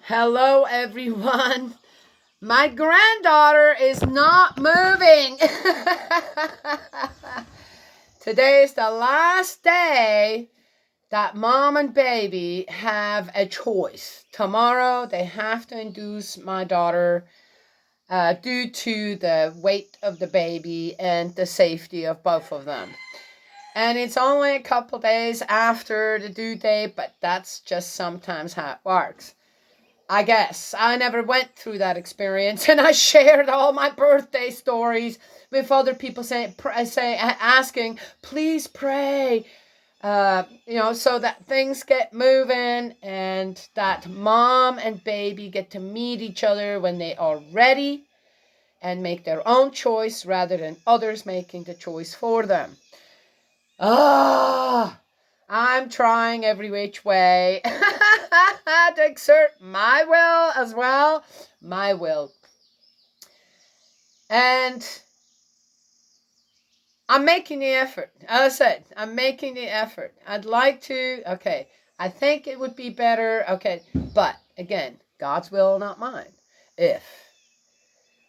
Hello, everyone. My granddaughter is not moving. Today is the last day that mom and baby have a choice. Tomorrow, they have to induce my daughter due to the weight of the baby and the safety of both of them. And it's only a couple days after the due date, but that's just sometimes how it works. I guess I never went through that experience, and I shared all my birthday stories with other people asking, please pray, so that things get moving and that mom and baby get to meet each other when they are ready and make their own choice rather than others making the choice for them. I'm trying every which way to exert my will as well. My will. And I'm making the effort. As I said, I'm making the effort. I'd like to, I think it would be better, but again, God's will, not mine. If,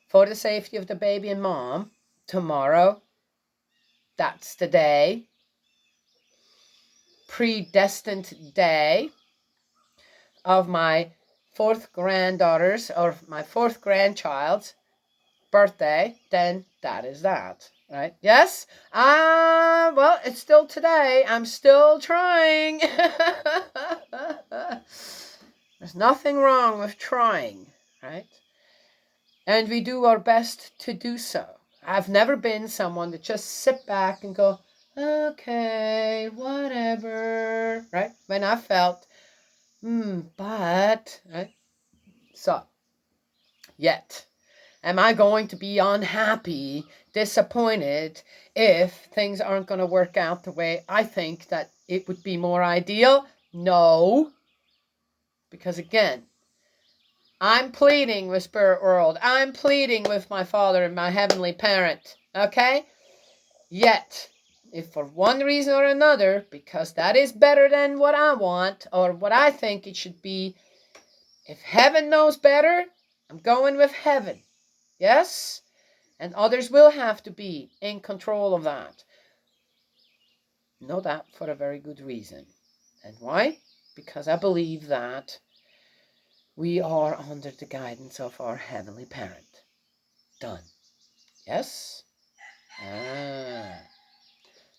for the safety of the baby and mom, tomorrow, that's the day, predestined day of my fourth granddaughter's or my fourth grandchild's birthday, then that is that, right? Yes? Well, it's still today. I'm still trying. There's nothing wrong with trying, right? And we do our best to do so. I've never been someone to just sit back and go, okay, whatever, right? When I felt, but, right? So, yet, am I going to be unhappy, disappointed, if things aren't going to work out the way I think that it would be more ideal? No. Because again, I'm pleading with Spirit World. I'm pleading with my Father and my Heavenly Parent. Okay? Yet, if for one reason or another, because that is better than what I want or what I think it should be, if heaven knows better, I'm going with heaven. Yes? And others will have to be in control of that. Know that for a very good reason. And why? Because I believe that we are under the guidance of our Heavenly Parent. Done. Yes?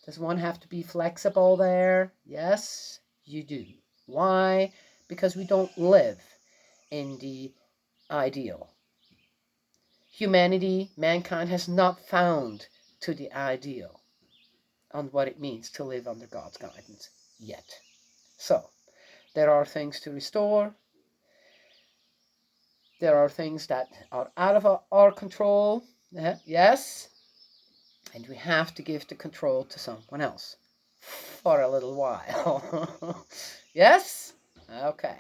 Does one have to be flexible there? Yes, you do. Why? Because we don't live in the ideal. Humanity, mankind has not found to the ideal on what it means to live under God's guidance yet. So, there are things to restore. There are things that are out of our control. Yes. And we have to give the control to someone else for a little while. Yes? Okay.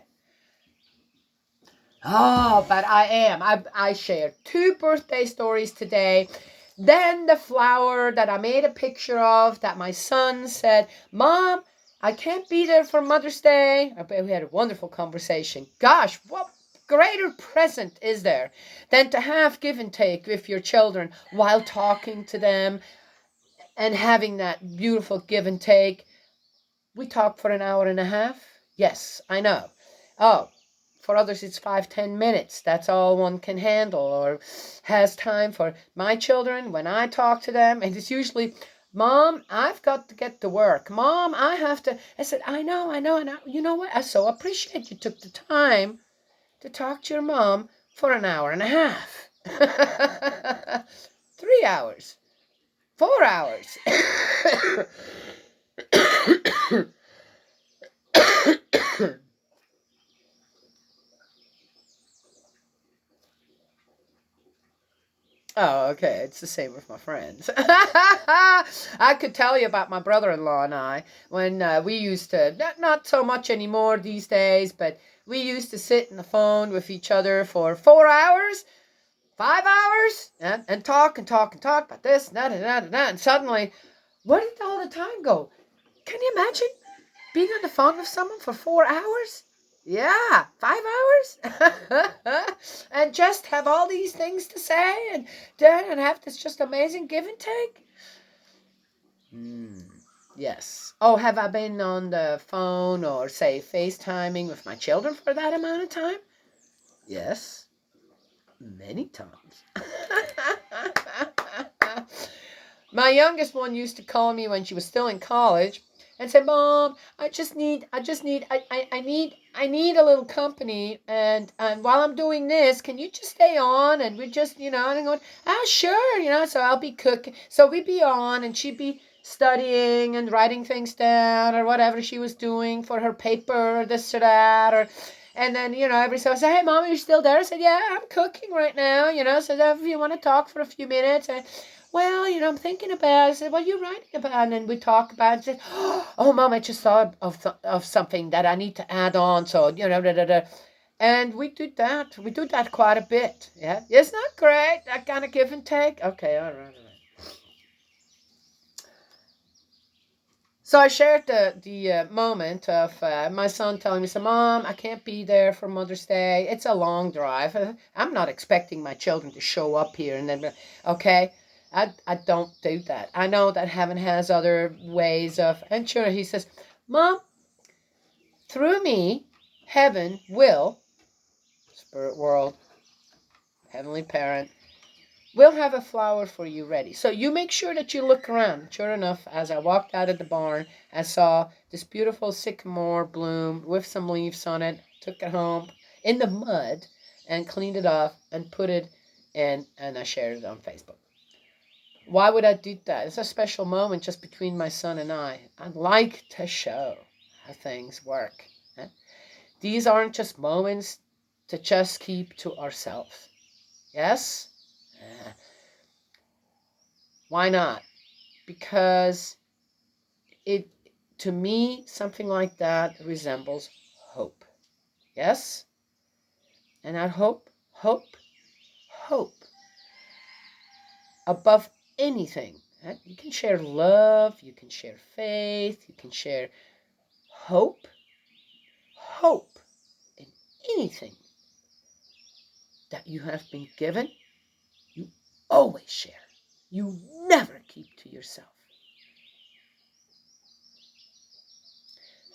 But I shared 2 birthday stories today. Then the flower that I made a picture of that my son said, Mom, I can't be there for Mother's Day. We had a wonderful conversation. Gosh, what greater present is there than to have give and take with your children while talking to them and having that beautiful give and take. We talked for an hour and a half. Yes, I know. Oh, for others, it's 5-10 minutes. That's all one can handle or has time for. My children, when I talk to them, and it's usually, Mom, I've got to get to work. Mom, I have to. I said, I know. And you know what? I so appreciate you took the time to talk to your mom for an hour and a half. 3 hours. 4 hours. Oh, okay. It's the same with my friends. I could tell you about my brother-in-law and I when we used to, not so much anymore these days, but we used to sit on the phone with each other for 4 hours, 5 hours, and talk about this and that and that and that. And suddenly, where did all the time go? Can you imagine being on the phone with someone for 4 hours? Yeah, 5 hours? and just have all these things to say and have this just amazing give and take. Yes. Oh, have I been on the phone or, say, FaceTiming with my children for that amount of time? Yes. Many times. My youngest one used to call me when she was still in college and say, "Mom, I need a little company, and while I'm doing this, can you just stay on?" And we just, and I'm going, "Oh, sure," so I'll be cooking. So we'd be on, and she'd be studying and writing things down or whatever she was doing for her paper or this or that, and then, every so I say, "Hey, Mom, are you still there?" I said, "Yeah, I'm cooking right now," so if you want to talk for a few minutes. "Well, I'm thinking about it." I said, "What are you writing about?" And then we talk about it. I said, "Oh, Mom, I just thought of something that I need to add on." So, da, da, da. And we do that. We do that quite a bit. Yeah. Isn't that great? That kind of give and take. Okay, all right. So I shared the moment of my son telling me, "So, Mom, I can't be there for Mother's Day. It's a long drive. I'm not expecting my children to show up here." And then, okay, I don't do that. I know that heaven has other ways of, and sure, he says, "Mom, through me, heaven will, spirit world, heavenly parent, we'll have a flower for you ready. So you make sure that you look around." Sure enough, as I walked out of the barn, I saw this beautiful sycamore bloom with some leaves on it. Took it home in the mud and cleaned it off and put it in, and I shared it on Facebook. Why would I do that? It's a special moment just between my son and I. I'd like to show how things work. These aren't just moments to just keep to ourselves. Yes? Why not? Because it, to me, something like that resembles hope. Yes? And I hope above anything. You can share love, you can share faith, you can share hope in anything that you have been given. You always share. You never keep to yourself.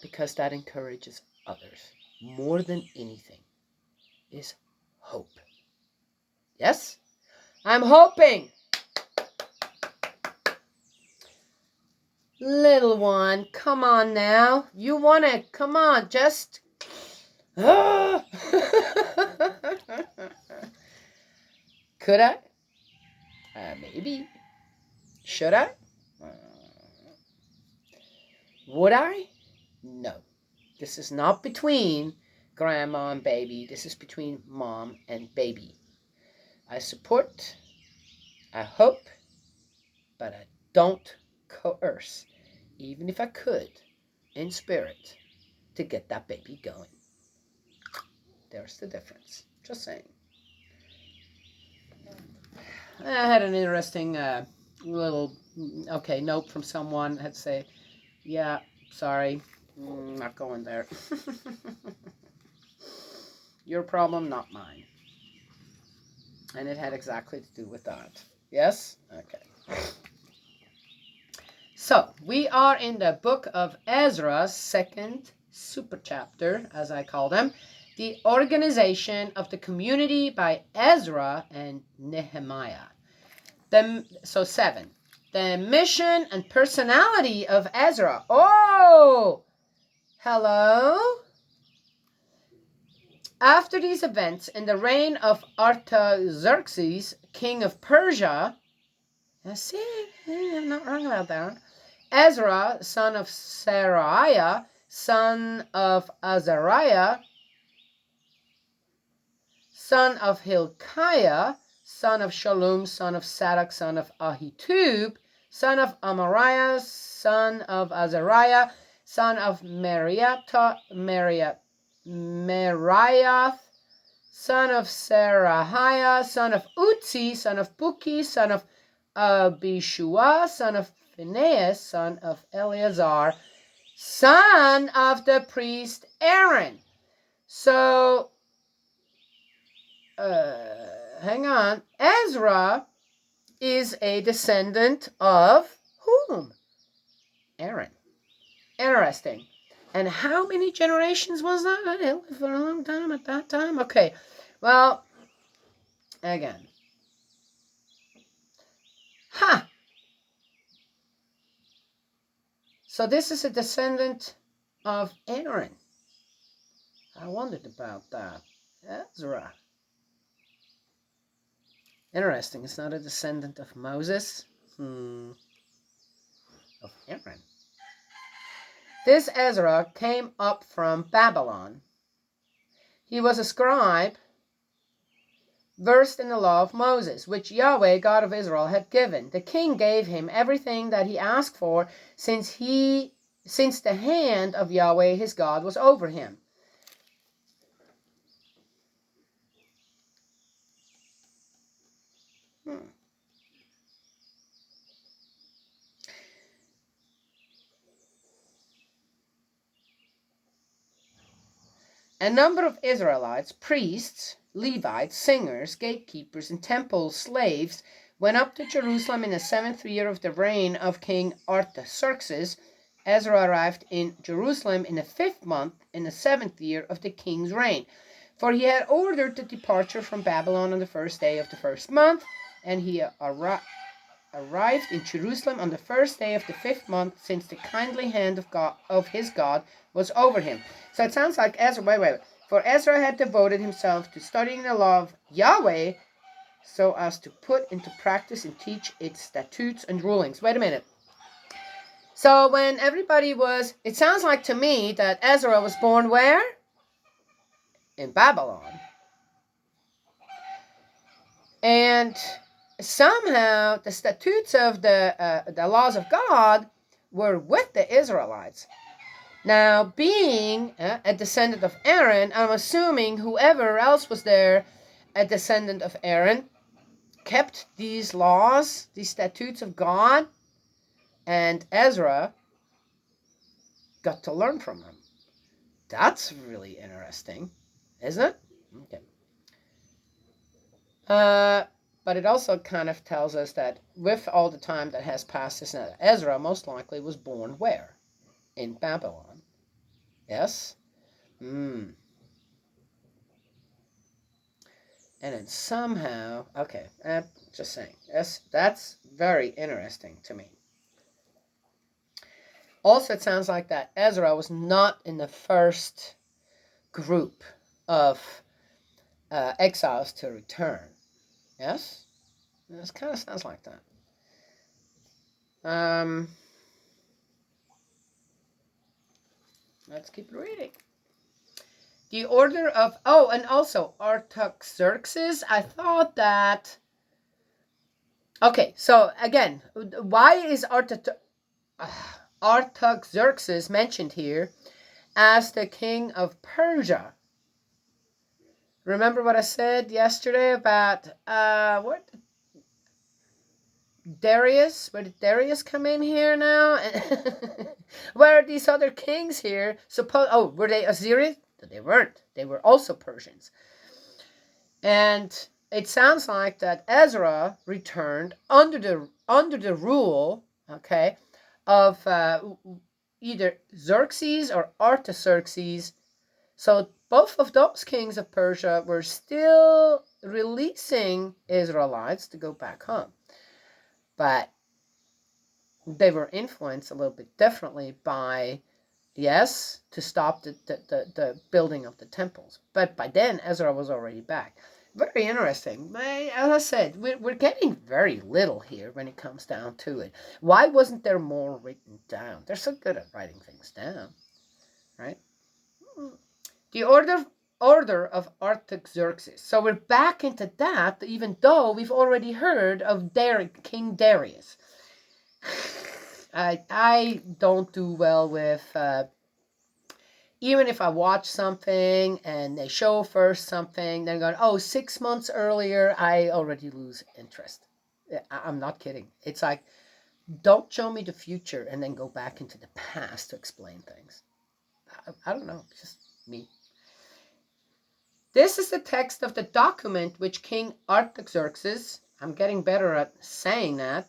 Because that encourages others more than anything is hope. Yes? I'm hoping. Little one, come on now. You want to, come on, just. Could I? Maybe. Should I? Would I? No. This is not between grandma and baby. This is between mom and baby. I support, I hope, but I don't coerce, even if I could, in spirit, to get that baby going. There's the difference. Just saying. I had an interesting little, note from someone. Had to say, "Yeah, sorry, not going there." Your problem, not mine. And it had exactly to do with that. Yes? Okay. So, we are in the book of Ezra, second super chapter, as I call them. The organization of the community by Ezra and Nehemiah. So 7. The mission and personality of Ezra. Oh! Hello? After these events, in the reign of Artaxerxes, king of Persia, I'm not wrong about that. Ezra, son of Seraiah, son of Azariah, son of Hilkiah, son of Shallum, son of Sadok, son of Ahitub, son of Amariah, son of Azariah, son of Meriath, son of Serahiah, son of Utzi, son of Buki, son of Abishua, son of Phinehas, son of Eleazar, son of the priest Aaron. So hang on. Ezra is a descendant of whom? Aaron. Interesting. And how many generations was that? He lived for a long time at that time. Okay. Well, again. Ha! So this is a descendant of Aaron. I wondered about that. Ezra. Interesting. It's not a descendant of Moses. Of Aaron. This Ezra came up from Babylon. He was a scribe versed in the law of Moses, which Yahweh, God of Israel, had given. The king gave him everything that he asked for, since the hand of Yahweh his God was over him. A number of Israelites, priests, Levites, singers, gatekeepers, and temple slaves went up to Jerusalem in the 7th year of the reign of King Artaxerxes. Ezra arrived in Jerusalem in the 5th month, in the 7th year of the king's reign. For he had ordered the departure from Babylon on the 1st day of the 1st month, and he arrived in Jerusalem on the 1st day of the 5th month, since the kindly hand of his God was over him. So it sounds like Ezra, wait. For Ezra had devoted himself to studying the law of Yahweh, so as to put into practice and teach its statutes and rulings. Wait a minute. So when everybody was, it sounds like to me that Ezra was born where? In Babylon. And somehow the statutes of the laws of God were with the Israelites. Now, being a descendant of Aaron, I'm assuming whoever else was there, a descendant of Aaron, kept these laws, these statutes of God, and Ezra got to learn from them. That's really interesting, isn't it? Okay. But it also kind of tells us that with all the time that has passed, Ezra most likely was born where? In Babylon. Yes? And then somehow, okay, just saying, that's very interesting to me. Also, it sounds like that Ezra was not in the first group of exiles to return. Yes? This kind of sounds like that. Let's keep reading. The order of, and also Artaxerxes, I thought that, okay, so again, why is Artaxerxes mentioned here as the king of Persia? Remember what I said yesterday about, what? Darius? Where did Darius come in here now? Where are these other kings here? Were they Assyrians? They weren't. They were also Persians. And it sounds like that Ezra returned under the rule, okay, of either Xerxes or Artaxerxes. So both of those kings of Persia were still releasing Israelites to go back home. But they were influenced a little bit differently by, yes, to stop the building of the temples. But by then, Ezra was already back. Very interesting. As I said, we're getting very little here when it comes down to it. Why wasn't there more written down? They're so good at writing things down, right? The order of Artaxerxes. So we're back into that, even though we've already heard of King Darius. I don't do well with, even if I watch something and they show first something, then going, 6 months earlier, I already lose interest. I'm not kidding. It's like, don't show me the future and then go back into the past to explain things. I don't know, it's just me. This is the text of the document which King Artaxerxes, I'm getting better at saying that,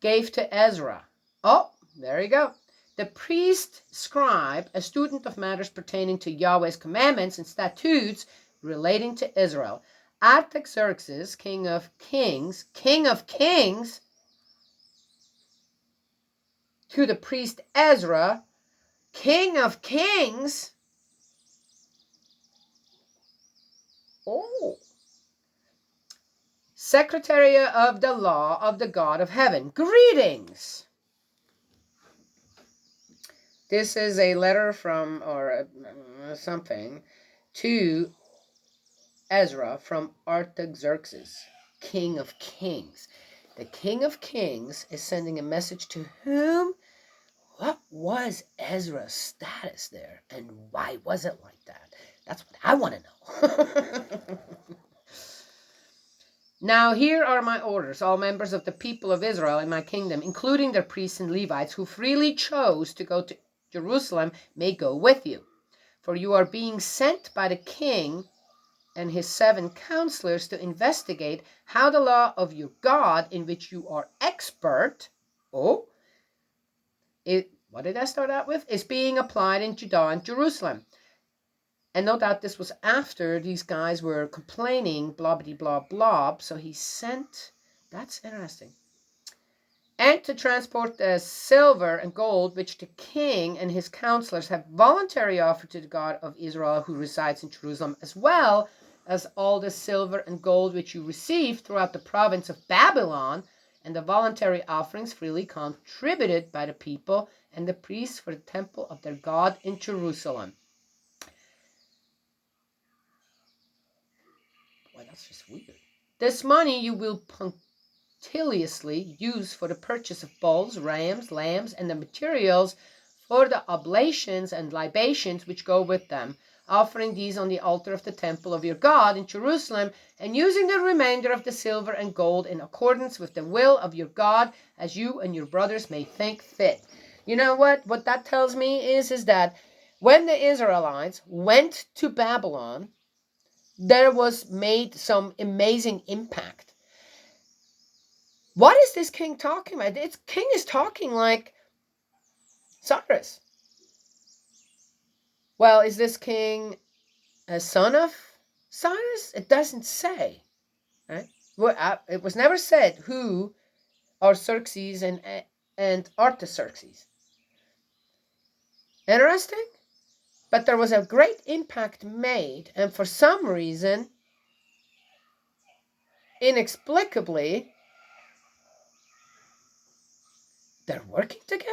gave to Ezra. Oh, there you go. The priest scribe, a student of matters pertaining to Yahweh's commandments and statutes relating to Israel. Artaxerxes, king of kings, to the priest Ezra, king of kings. Oh. Secretary of the law of the God of heaven. Greetings. This is a letter from, or something, to Ezra from Artaxerxes, king of kings. The king of kings is sending a message to whom? What was Ezra's status there, and why was it like that? That's what I want to know. Now here are my orders. All members of the people of Israel in my kingdom, including their priests and Levites, who freely chose to go to Jerusalem, may go with you. For you are being sent by the king and his 7 counselors to investigate how the law of your God, in which you are expert, what did I start out with? Is being applied in Judah and Jerusalem. And no doubt this was after these guys were complaining, blah, blah, blah, blah. So he sent, that's interesting. And to transport the silver and gold which the king and his counselors have voluntarily offered to the God of Israel who resides in Jerusalem, as well as all the silver and gold which you received throughout the province of Babylon, and the voluntary offerings freely contributed by the people and the priests for the temple of their God in Jerusalem. Boy, that's just weird. This money you will punctiliously use for the purchase of bulls, rams, lambs, and the materials for the oblations and libations which go with them, offering these on the altar of the temple of your God in Jerusalem, and using the remainder of the silver and gold in accordance with the will of your God, as you and your brothers may think fit. You know what? What that tells me is that when the Israelites went to Babylon, there was made some amazing impact. What is this king talking about? This king is talking like Cyrus. Well, is this king a son of Cyrus? It doesn't say. Right? It was never said who are Xerxes and Artaxerxes. Interesting? But there was a great impact made, and for some reason, inexplicably, they're working together?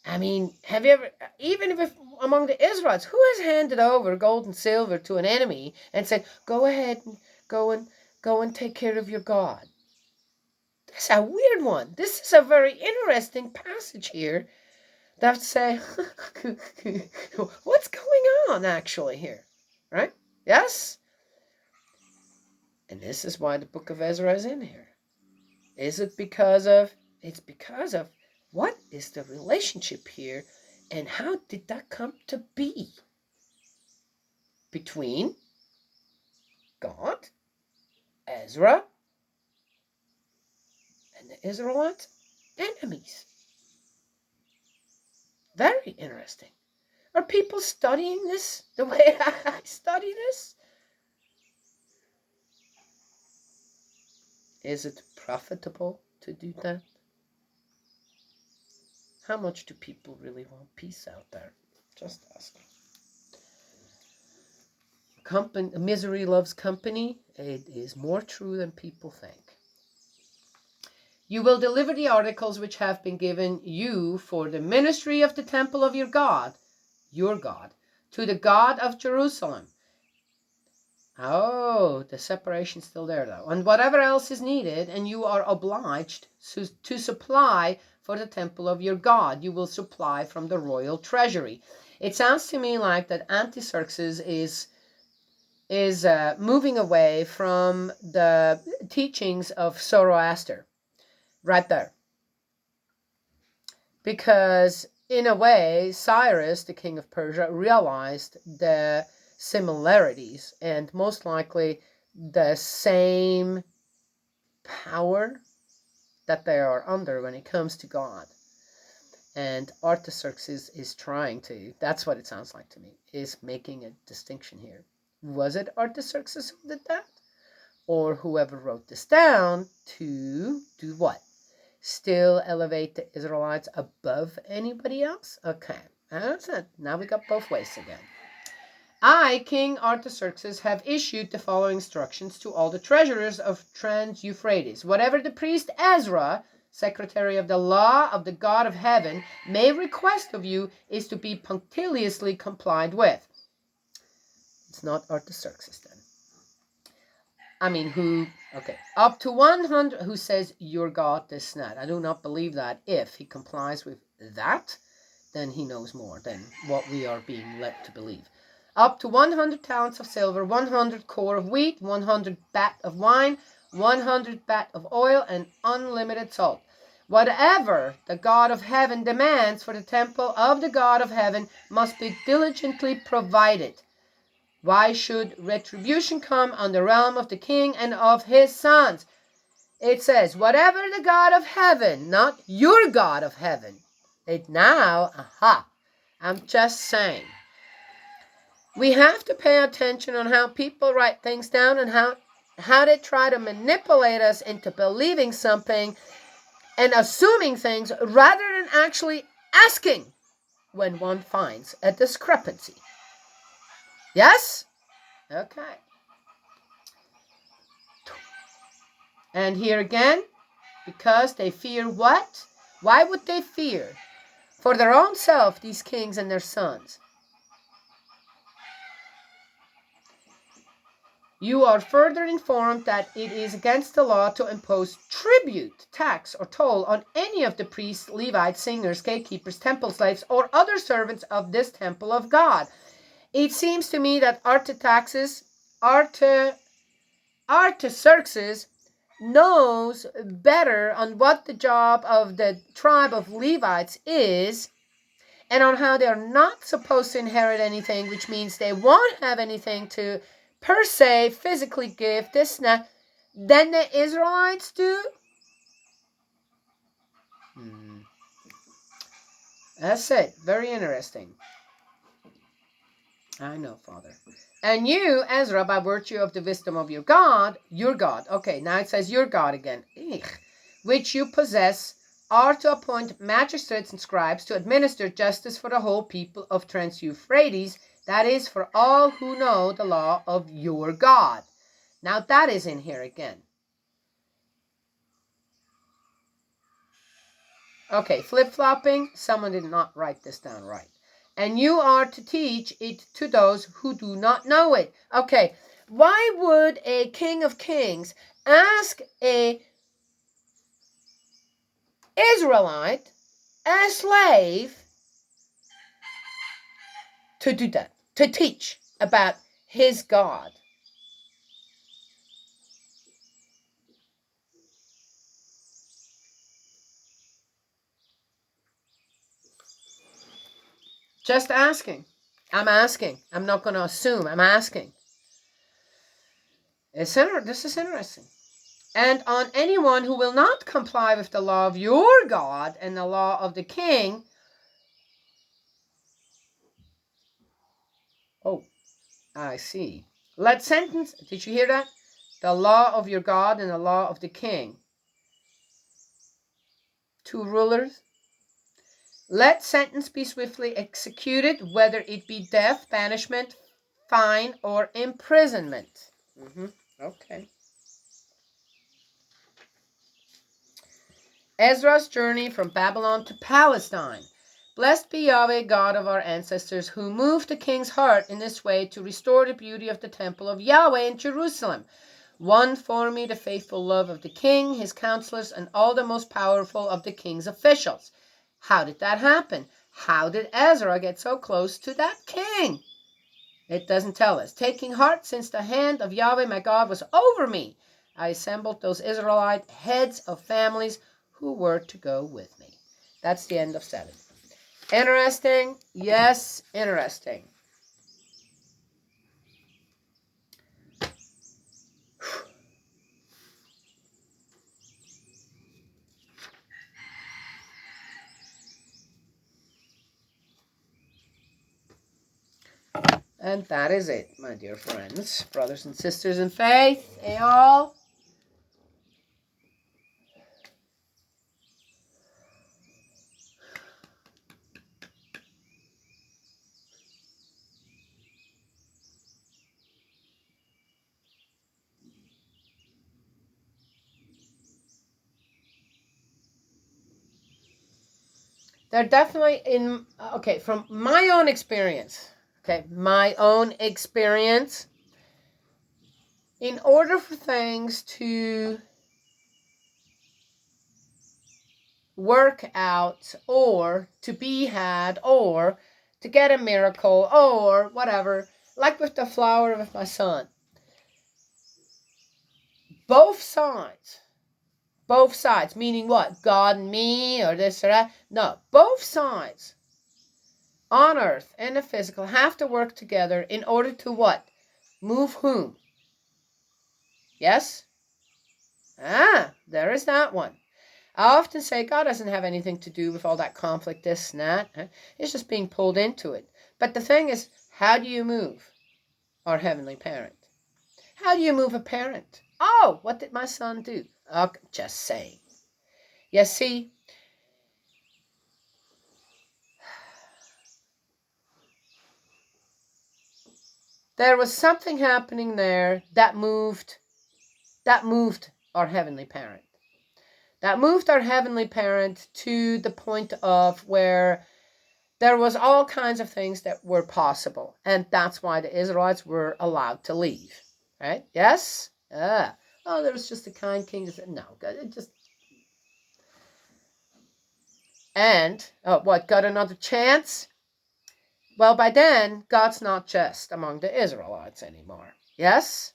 I mean, have you ever, even if among the Israelites, who has handed over gold and silver to an enemy and said, go ahead and go and take care of your God? That's a weird one. This is a very interesting passage here that say, what's going on actually here? Right? Yes? And this is why the book of Ezra is in here. Is it because of, it's because of, what is the relationship here and how did that come to be between God, Ezra, and the Israelites' enemies? Very interesting. Are people studying this the way I study this? Is it profitable to do that? How much do people really want peace out there? Just asking. Misery loves company. It is more true than people think. You will deliver the articles which have been given you for the ministry of the temple of your God, to the God of Jerusalem. Oh, the separation's still there though. And whatever else is needed, and you are obliged to supply for the temple of your God, you will supply from the royal treasury. It sounds to me like that Artaxerxes is moving away from the teachings of Zoroaster, right there. Because in a way, Cyrus, the king of Persia, realized the similarities and most likely the same power that they are under when it comes to God. And Artaxerxes is trying to, that's what it sounds like to me, is making a distinction here. Was it Artaxerxes who did that? Or whoever wrote this down to do what? Still elevate the Israelites above anybody else? Okay, that's it. Now we got both ways again. I, King Artaxerxes, have issued the following instructions to all the treasurers of Trans-Euphrates. Whatever the priest Ezra, secretary of the law of the God of heaven, may request of you is to be punctiliously complied with. It's not Artaxerxes then. I mean, up to 100, who says, your God, this, and that. I do not believe that. If he complies with that, then he knows more than what we are being led to believe. Up to 100 talents of silver, 100 kor of wheat, 100 bat of wine, 100 bat of oil, and unlimited salt. Whatever the God of heaven demands for the temple of the God of heaven must be diligently provided. Why should retribution come on the realm of the king and of his sons? It says, whatever the God of heaven, not your God of heaven. I'm just saying. We have to pay attention on how people write things down and how they try to manipulate us into believing something and assuming things rather than actually asking when one finds a discrepancy. Yes? Okay. And here again, because they fear what? Why would they fear? For their own self, these kings and their sons. You are further informed that it is against the law to impose tribute, tax, or toll on any of the priests, Levites, singers, gatekeepers, temple slaves, or other servants of this temple of God. It seems to me that Artaxerxes knows better on what the job of the tribe of Levites is and on how they're not supposed to inherit anything, which means they won't have anything to per se physically give this and that, than the Israelites do. That's it. Very interesting. I know, Father. And you, Ezra, by virtue of the wisdom of your God, okay, now it says your God again, which you possess, are to appoint magistrates and scribes to administer justice for the whole people of Trans-Euphrates, that is, for all who know the law of your God. Now that is in here again. Okay, flip-flopping, someone did not write this down right. And you are to teach it to those who do not know it. Okay, why would a king of kings ask a Israelite, a slave, to do that, to teach about his God? Just asking. I'm asking. I'm not going to assume. I'm asking. This is interesting. And on anyone who will not comply with the law of your God and the law of the king. Oh, I see. Let sentence, did you hear that? The law of your God and the law of the king. Two rulers. Let sentence be swiftly executed, whether it be death, banishment, fine, or imprisonment. Okay. Ezra's journey from Babylon to Palestine. Blessed be Yahweh, God of our ancestors, who moved the king's heart in this way to restore the beauty of the temple of Yahweh in Jerusalem. Won for me the faithful love of the king, his counselors, and all the most powerful of the king's officials. How did that happen? How did Ezra get so close to that king? It doesn't tell us. Taking heart since the hand of Yahweh my God was over me, I assembled those Israelite heads of families who were to go with me. That's the end of 7. Interesting? Yes, interesting. And that is it, my dear friends, brothers and sisters in faith. Hey, all. They're definitely okay, from my own experience, in order for things to work out or to be had or to get a miracle or whatever, like with the flower with my son, both sides, meaning what? God and me or this or that? No, both sides on earth and the physical have to work together in order to what? Move whom? Yes? There is that one. I often say God doesn't have anything to do with all that conflict, this and that. It's just being pulled into it. But the thing is, how do you move our Heavenly Parent? How do you move a parent? Oh, what did my son do? Oh, just saying. You see, there was something happening there that moved our Heavenly Parent. That moved our Heavenly Parent to the point of where there was all kinds of things that were possible. And that's why the Israelites were allowed to leave. Right? Yes? Oh, there was just a kind king that said, no, it just... And, what, got another chance? Well, by then, God's not just among the Israelites anymore. Yes?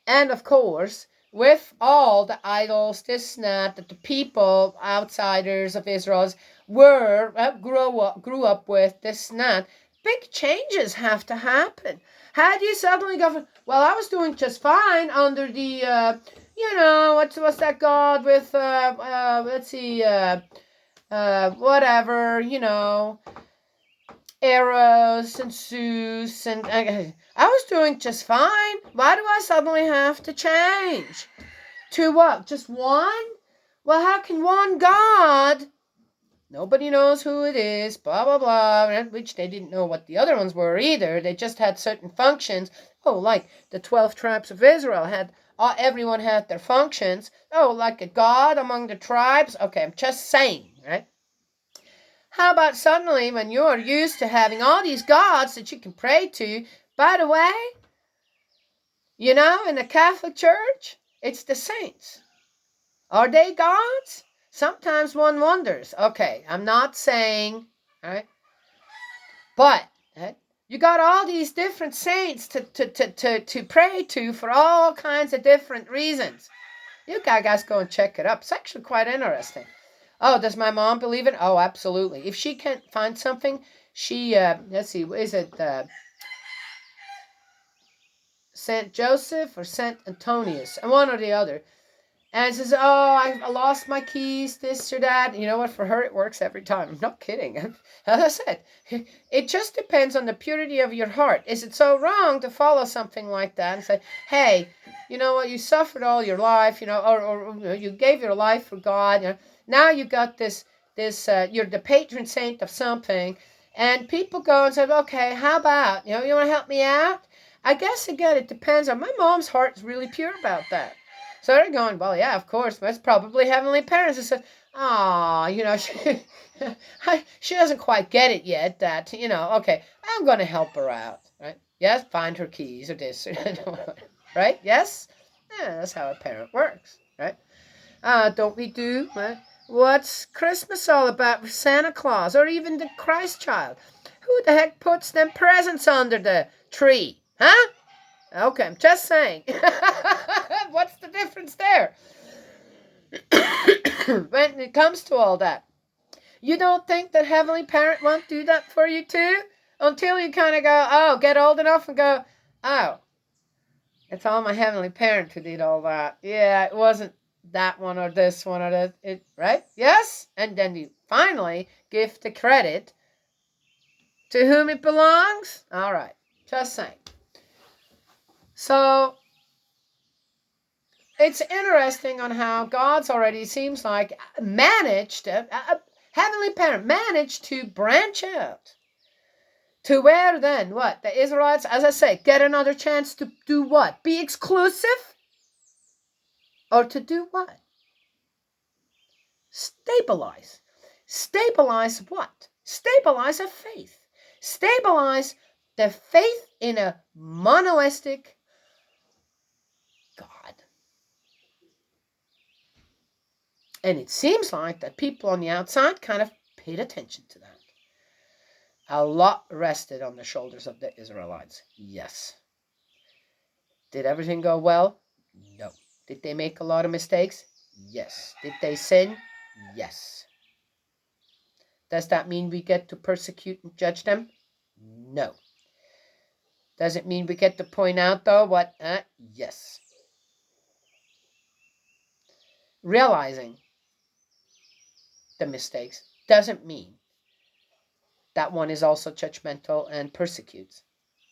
And, of course, with all the idols, this and that the people, outsiders of Israel, grew up with, this and that, big changes have to happen. How do you suddenly go, well, I was doing just fine under the, what's that God with, let's see, whatever, Eros and Zeus, and I was doing just fine. Why do I suddenly have to change? To what? Just one? Well, how can one God? Nobody knows who it is, blah, blah, blah, which they didn't know what the other ones were either. They just had certain functions. Oh, like the 12 tribes of Israel had, everyone had their functions. Oh, like a God among the tribes. Okay, I'm just saying, right? How about suddenly when you're used to having all these gods that you can pray to, by the way, in the Catholic Church, it's the saints. Are they gods? Sometimes one wonders. Okay, I'm not saying, right? But you got all these different saints to pray to for all kinds of different reasons. You guys go and check it up. It's actually quite interesting. Oh, does my mom believe it? Oh, absolutely. If she can't find something, she, let's see, is it St. Joseph or St. Antonius? One or the other. And says, oh, I lost my keys, this or that. You know what? For her, it works every time. I'm not kidding. As I said, it just depends on the purity of your heart. Is it so wrong to follow something like that and say, hey, you know what? You suffered all your life, or you gave your life for God. Now you got this, you're the patron saint of something. And people go and say, okay, how about, you want to help me out? I guess, again, it depends on, my mom's heart is really pure about that. So they're going, well, yeah, of course, that's probably Heavenly Parents. I said, she doesn't quite get it yet that, okay, I'm going to help her out, right? Yes, find her keys or this, right? Yes? Yeah, that's how a parent works, right? Don't we do, what's Christmas all about with Santa Claus or even the Christ child? Who the heck puts them presents under the tree, huh? Okay, I'm just saying. What's the difference there? When it comes to all that, you don't think that Heavenly Parent won't do that for you too? Until you kind of go, get old enough and go, it's all my Heavenly Parent who did all that. Yeah, it wasn't that one or this one or that, right? Yes? And then you finally give the credit to whom it belongs. All right. Just saying. So it's interesting on how God's already seems like managed, Heavenly Parent managed to branch out to where then what? The Israelites, as I say, get another chance to do what? Be exclusive? Or to do what? Stabilize. Stabilize what? Stabilize a faith. Stabilize the faith in a monolithic God. And it seems like that people on the outside kind of paid attention to that. A lot rested on the shoulders of the Israelites. Yes. Did everything go well? No. Did they make a lot of mistakes? Yes. Did they sin? Yes. Does that mean we get to persecute and judge them? No. Does it mean we get to point out, though, what? Yes. Realizing the mistakes doesn't mean that one is also judgmental and persecutes.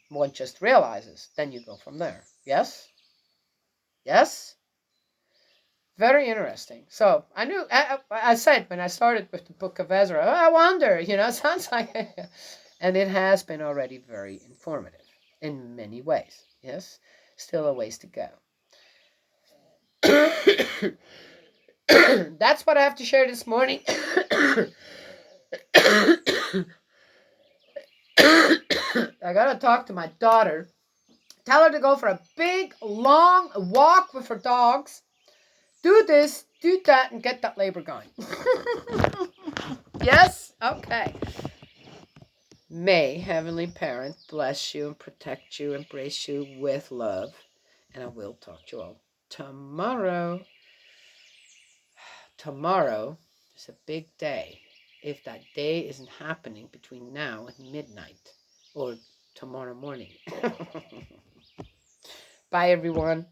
One just realizes, then you go from there. Yes? Yes? Very interesting. So I knew, I said when I started with the book of Ezra, I wonder, it sounds like, and it has been already very informative in many ways. Yes? Still a ways to go. That's what I have to share this morning. I gotta talk to my daughter. Tell her to go for a big, long walk with her dogs. Do this, do that, and get that labor going. Yes? Okay. May Heavenly Parent bless you and protect you, embrace you with love. And I will talk to you all tomorrow. Tomorrow is a big day. If that day isn't happening between now and midnight or tomorrow morning. Bye, everyone.